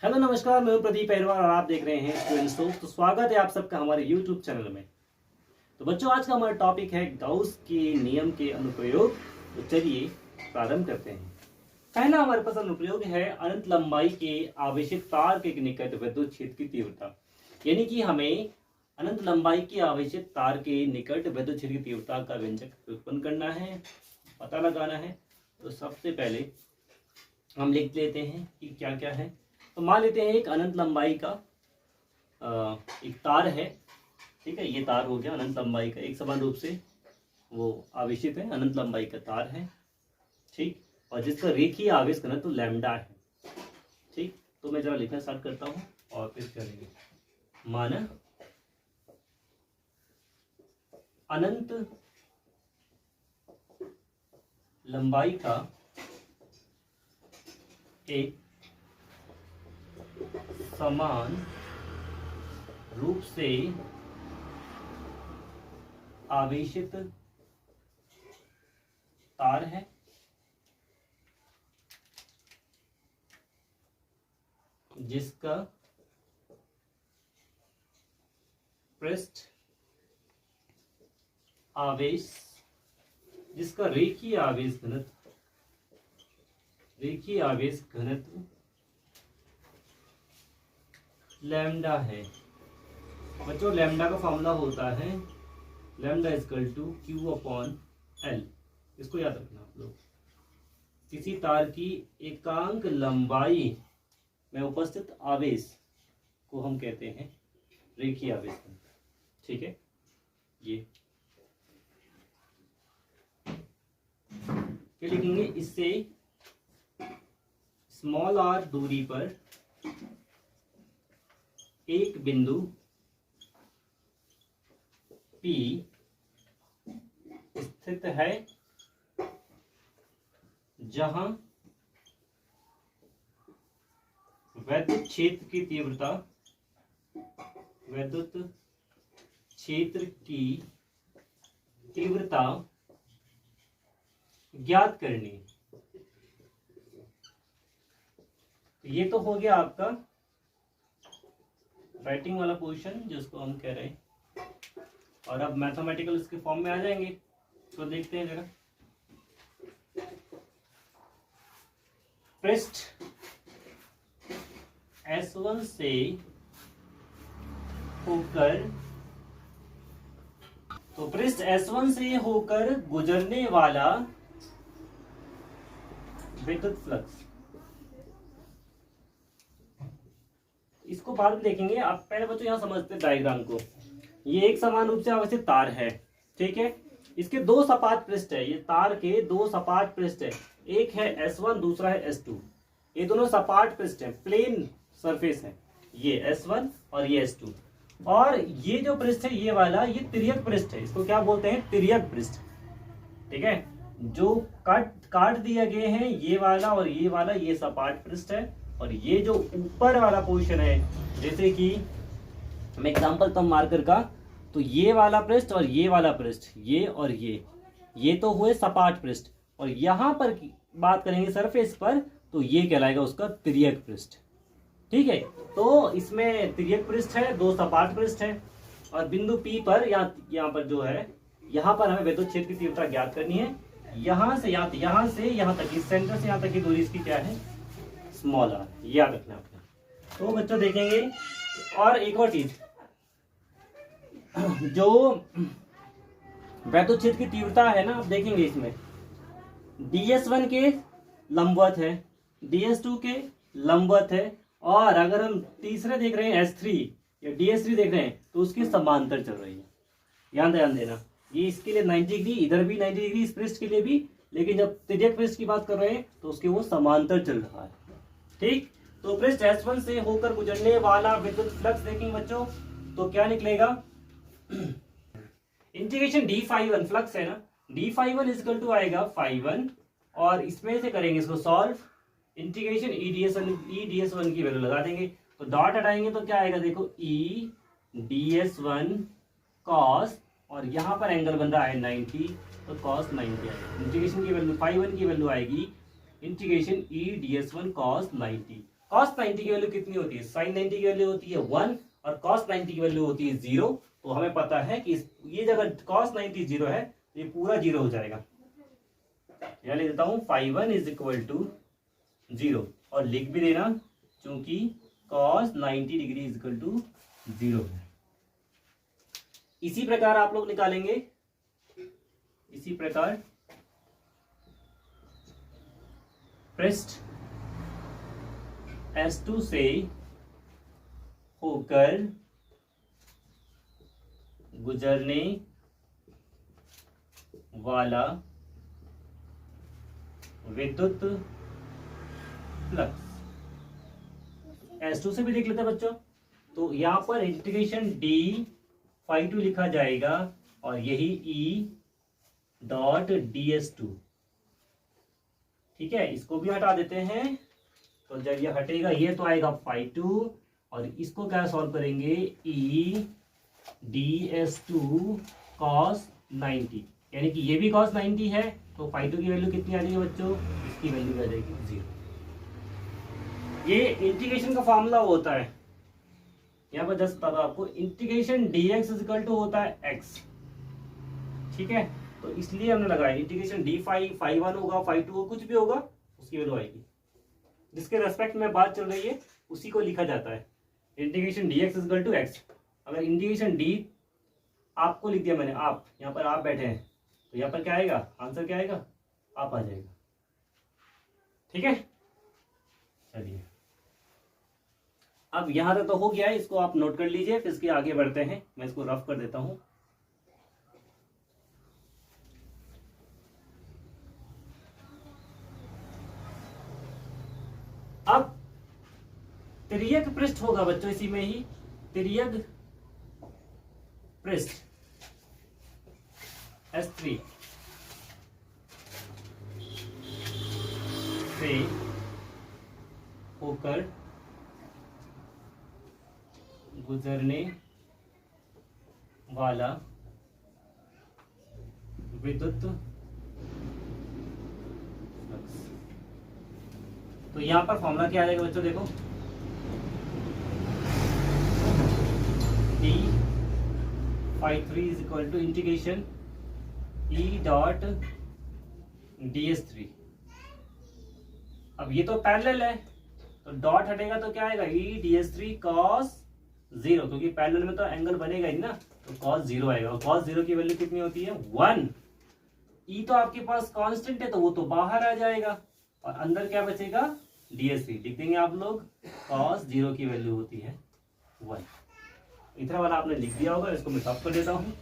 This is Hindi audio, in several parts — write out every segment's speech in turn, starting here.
हेलो नमस्कार, मैं हूं प्रदीप अहरवाल और आप देख रहे हैं स्टूडेंट्स टॉक। तो स्वागत है आप सबका हमारे यूट्यूब चैनल में। तो बच्चों, आज का हमारा टॉपिक है गाउस के नियम के अनुप्रयोग। तो चलिए प्रारंभ करते हैं। पहला हमारे पास अनुप्रयोग है अनंत लंबाई के आवेशित तार के निकट विद्युत क्षेत्र की तीव्रता। यानी कि हमें अनंत लंबाई की आवेशित तार के निकट विद्युत क्षेत्र की तीव्रता का व्यंजक उत्पन्न करना है, पता लगाना है। तो सबसे पहले हम लिख लेते हैं कि क्या क्या है। तो मान लेते हैं एक अनंत लंबाई का एक तार है, ठीक है। ये तार हो गया अनंत लंबाई का, एक समान रूप से वो आवेशित है, अनंत लंबाई का तार है, ठीक। और जिसका रेखीय आवेश घनत्व तो लैम्डा है, ठीक। तो मैं जरा लिखना स्टार्ट करता हूँ और फिर चलेंगे। माना अनंत लंबाई का एक समान रूप से आवेशित तार है, जिसका पृष्ठ आवेश, जिसका रेखीय आवेश घनत्व लैम्डा है। बच्चों, लैम्डा का फॉर्मूला होता है lambda equal to Q upon L. इसको याद रखना आप लोग। किसी तार की एकांक लंबाई में उपस्थित आवेश को हम कहते हैं रेखीय आवेश, ठीक है। ये क्या लिखेंगे? इससे स्मॉल आर दूरी पर एक बिंदु P स्थित है, जहां विद्युत क्षेत्र की तीव्रता ज्ञात करनी। ये तो हो गया आपका राइटिंग वाला पोजीशन, जिसको हम कह रहे हैं। और अब मैथमेटिकल इसके फॉर्म में आ जाएंगे, तो देखते हैं जरा। पृष्ठ S1 से होकर, तो पृष्ठ S1 से होकर गुजरने वाला विद्युत फ्लक्स, इसको बाद में देखेंगे। आप पहले बच्चों यहां समझते हैं डायग्राम को। ये एक समान रूप से आवेशित तार है, ठीक है। इसके दो सपाट पृष्ठ है, ये तार के दो सपाट पृष्ठ है। एक है S1, दूसरा है S2। ये दोनों सपाट पृष्ठ है, प्लेन सरफेस है। ये S1 और ये S2। और ये जो पृष्ठ है ये वाला, ये तिर्यक पृष्ठ है। इसको क्या बोलते हैं? तिर्यक पृष्ठ, ठीक है। जो काट दिया गए हैं ये वाला और ये वाला, ये सपाट पृष्ठ है। और ये जो ऊपर वाला पोर्शन है, जैसे कि मैं एग्जांपल तब मार्कर का, तो ये वाला पृष्ठ और ये वाला पृष्ठ, ये और ये तो हुए सपाट पृष्ठ। और यहां पर बात करेंगे सरफेस पर, तो ये कहलाएगा उसका तिर्यक पृष्ठ, ठीक है। तो इसमें तिर्यक पृष्ठ है, दो सपाट पृष्ठ है। और बिंदु P पर यहाँ पर जो है, यहाँ पर हमें विद्युत क्षेत्र की तीव्रता ज्ञात करनी है। यहाँ से यहाँ तक, इस सेंटर से यहाँ तक की दूरी इसकी क्या है? स्मॉल आर, याद रखना अपना। तो बच्चों देखेंगे, और एक और चीज, जो विद्युत क्षेत्र की तीव्रता है ना, आप देखेंगे इसमें DS1 के लंबवत है, DS2 के लंबवत है। और अगर हम तीसरे देख रहे हैं S3 या DS3 देख रहे हैं, तो उसकी समांतर चल रही है। ध्यान देना, ये इसके लिए 90 डिग्री, इधर भी 90 डिग्री, इस पृष्ठ के लिए भी। लेकिन जब तिर्यक पृष्ठ की बात कर रहे हैं तो उसके वो समांतर चल रहा है, ठीक। तो पृष्ठ S1 से होकर गुजरने वाला विद्युत फ्लक्स देखेंगे बच्चों, तो क्या निकलेगा? इंटीग्रेशन d∅1 फ्लक्स है ना, d∅1 इक्वल टू आएगा ∅1, और इसमें से करेंगे इसको सॉल्व। इंटीग्रेशन EDS1 की वैल्यू लगा देंगे, तो डॉट हटाएंगे तो क्या आएगा? देखो EDS1 cos, और यहाँ पर एंगल बन रहा है 90, तो cos 90 आएगा। इंटीग्रेशन की वैल्यू ∅1 की वैल्यू आएगी integration E ds1 cos 90, cos 90 की वैल्यू कितनी होती है, sin 90 की वैल्यू होती है 1 और cos 90 की वैल्यू होती है 0। तो हमें पता है कि ये जगह cos 90 0 है, ये पूरा 0 हो जाएगा। यहाँ लिख देता हूं φ1 इज इक्वल टू 0 और लिख भी देना क्योंकि cos 90 degree is equal to 0 है। इसी प्रकार आप लोग निकालेंगे, इसी प्रकार पृष्ठ S2 से होकर गुजरने वाला विद्युत फ्लक्स, S2 से भी लिख लेते हैं बच्चों। तो यहां पर इंटीग्रेशन d φ2 लिखा जाएगा और यही E डॉट ds2। ठीक है, इसको भी हटा देते हैं। तो जब ये हटेगा ये तो आएगा φ2 और इसको क्या सॉल्व करेंगे, E ds2 cos 90, यानी कि ये भी cos 90 है। तो φ2 की वैल्यू कितनी आ जाएगी बच्चों, इसकी वैल्यू आ जाएगी 0। ये इंटीग्रेशन का फॉर्मूला होता है, यहाँ पर जस्ट बता दो आपको, integration dx is equal to होता है x। ठीक है, तो इसलिए हमने लगाया इंटीग्रेशन d φ1 होगा, φ2 हो, कुछ भी होगा उसकी वैल्यू आएगी। जिसके रेस्पेक्ट में बात चल रही है उसी को लिखा जाता है, integration dx is equal to x। अगर इंटीग्रेशन d आपको लिख दिया मैंने, आप यहाँ पर आप बैठे हैं, तो यहाँ पर क्या आएगा, आंसर क्या आएगा, आप आ जाएगा। ठीक है, चलिए अब यहां तक तो हो गया है, इसको आप नोट कर लीजिए, फिर इसके आगे बढ़ते हैं। मैं इसको रफ कर देता हूं। अब तिर्यक पृष्ठ होगा बच्चों, इसी में ही तिर्यक पृष्ठ S3 से होकर गुजरने वाला विद्युत फ्लक्स। तो यहां पर फॉर्मूला क्या आ जाएगा बच्चों, देखो d φ3 is equal to integration E dot ds3। अब ये तो पैरेलल है, तो डॉट हटेगा तो क्या आएगा, E ds3 cos 0, क्योंकि पैरेलल में तो एंगल बनेगा ही ना, तो cos 0 आएगा। और cos 0 की वैल्यू कितनी होती है 1। E तो आपके पास कांस्टेंट है तो वो तो बाहर आ जाएगा और अंदर क्या बचेगा, ds3 लिख देंगे आप लोग, cos 0 की वैल्यू होती है 1। इतना वाला आपने लिख दिया होगा, इसको मैं साफ कर देता हूं।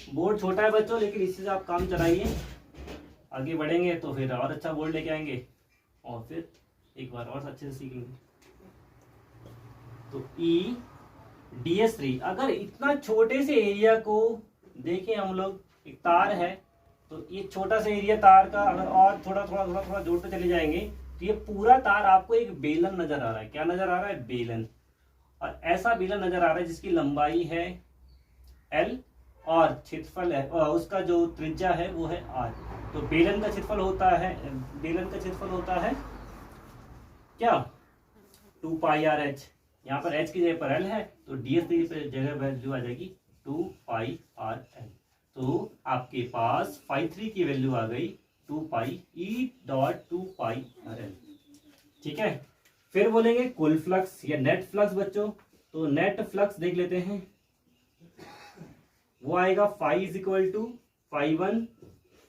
बोर्ड छोटा है बच्चों, लेकिन इससे से आप काम चलाइए, आगे बढ़ेंगे तो फिर और अच्छा बोर्ड लेके आएंगे और फिर एक बार और अच्छे से सीखेंगे। तो E ds3, अगर इतना छोटे से एरिया को देखें हम लोग, एक तार है तो ये छोटा सा एरिया तार का अगर और थोड़ा थोड़ा थोड़ा थोड़ा जोड़ते चले जाएंगे तो ये पूरा तार आपको एक बेलन नजर आ रहा है। क्या नजर आ रहा है, बेलन। और ऐसा बेलन नजर आ रहा है जिसकी लंबाई है L और क्षेत्रफल है, और उसका जो त्रिज्या है वो है R। तो बेलन का क्षेत्रफल होता है, बेलन का क्षेत्रफल होता है क्या, 2 पाई आर एच। यहाँ पर h की जगह पर l है तो ds3 पे जगह वैल्यू आ जाएगी 2 पाई आर एल। तो आपके पास φ3 की वैल्यू आ गई 2 पाई E dot 2 pi R L. ठीक है, फिर बोलेंगे कुल फ्लक्स या नेट फ्लक्स बच्चों। तो नेट फ्लक्स देख लेते हैं, वो आएगा फाई इज इक्वल टू φ1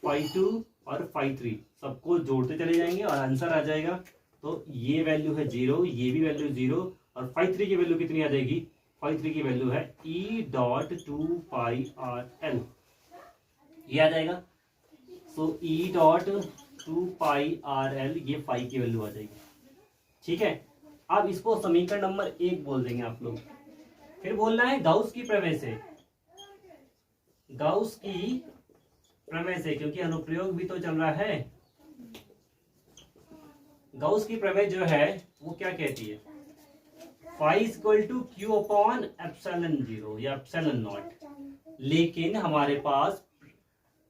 φ2 और φ3, सबको जोड़ते चले जाएंगे और आंसर आ जाएगा। तो ये वैल्यू है 0, ये भी वैल्यू 0 और φ3 की वैल्यू कितनी आ जाएगी, φ3 की वैल्यू है E dot 2 pi R L, ये आ जाएगा। सो E dot 2 pi R L, ये फाई की वैल्यू आ जाएगी। ठीक है, अब इसको समीकरण नंबर 1 बोल देंगे आप लोग। फिर बोलना है गाउस की प्रमेय से, गाउस की प्रमेय से, क्योंकि अनुप्रयोग भी तो चल रहा है। गाउस की प्रमेय जो है वो क्या कहती है, phi equal to Q upon epsilon 0 या एप्सिलॉन नॉट। लेकिन हमारे पास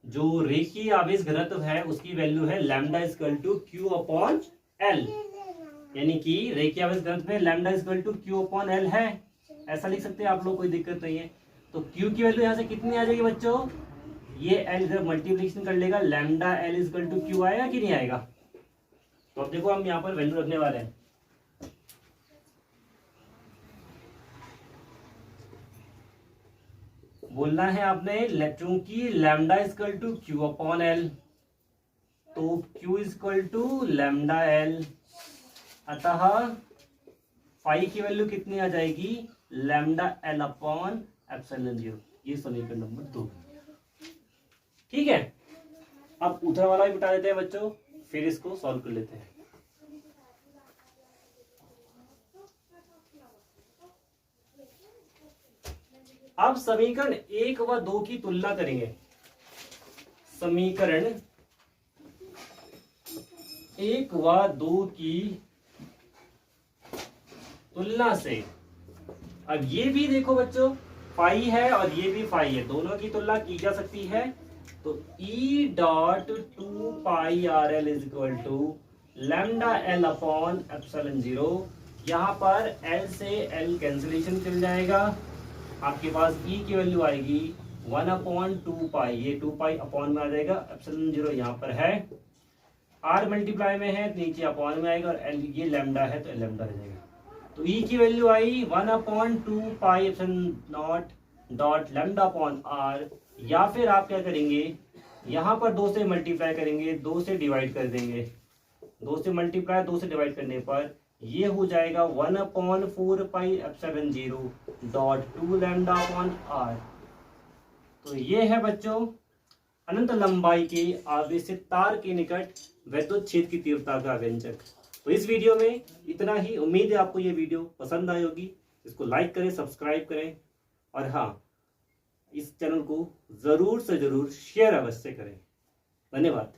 जो रेखीय आवेश घनत्व है उसकी वैल्यू है lambda equal to Q upon L, यानी कि रेखीय आवेश घनत्व में lambda equal to Q upon L है, ऐसा लिख सकते हैं आप लोग, कोई दिक्कत नहीं है। तो क्यू की वैल्यू यहाँ से कितनी आ जाएगी बच्चों, ये एल इधर मल्टीप्लिकेशन कर लेगा, lambda L equal to Q आएगा कि नहीं आएगा। तो अब देखो हम यहाँ पर वैल्यू रखने वाले हैं, बोलना है आपने चूंकि lambda equal to Q upon L, तो Q equal to lambda L, अतः फाई की वैल्यू कितनी आ जाएगी, लैम्डा एल अपॉन एप्सिलॉन 0। ये समीकरण नंबर 2, ठीक है। अब उधर वाला भी बता देते हैं बच्चों, फिर इसको सॉल्व कर लेते हैं। अब समीकरण 1 व 2 की तुलना करेंगे। समीकरण 1 व 2 की तुलना से, अब ये भी देखो बच्चों फाई है और ये भी फाई है, दोनों की तुलना की जा सकती है। तो E dot 2 pi R L is equal to lambda L upon epsilon 0। यहाँ पर L से L कैंसिलेशन चल जाएगा, आपके पास E की वैल्यू आएगी 1 अपॉन 2 पाई, ये 2 पाई अपॉन में आ जाएगा, एप्सिलॉन 0 यहाँ पर है, R मल्टीप्लाई में है नीचे अपॉन में आएगा, और L ये लैम्डा है तो लैम्डा रह जाएगा। तो E की value I 1 upon 2 pi epsilon not dot lambda upon R, या फिर आप क्या करेंगे, यहाँ पर 2 से मल्टीप्लाई करेंगे, 2 से डिवाइड कर देंगे, 2 से मल्टीप्लाई 2 से डिवाइड करने पर ये हो जाएगा 1 upon 4 pi epsilon 0 dot 2 lambda upon R। तो ये है बच्चों अनंत लंबाई के आवेशित तार के निकट वैद्युत क्षेत्र की तीव्रता का व्यंजक। तो इस वीडियो में इतना ही, उम्मीद है आपको ये वीडियो पसंद आई होगी। इसको लाइक करें, सब्सक्राइब करें, और हाँ, इस चैनल को जरूर से जरूर शेयर अवश्य करें। धन्यवाद।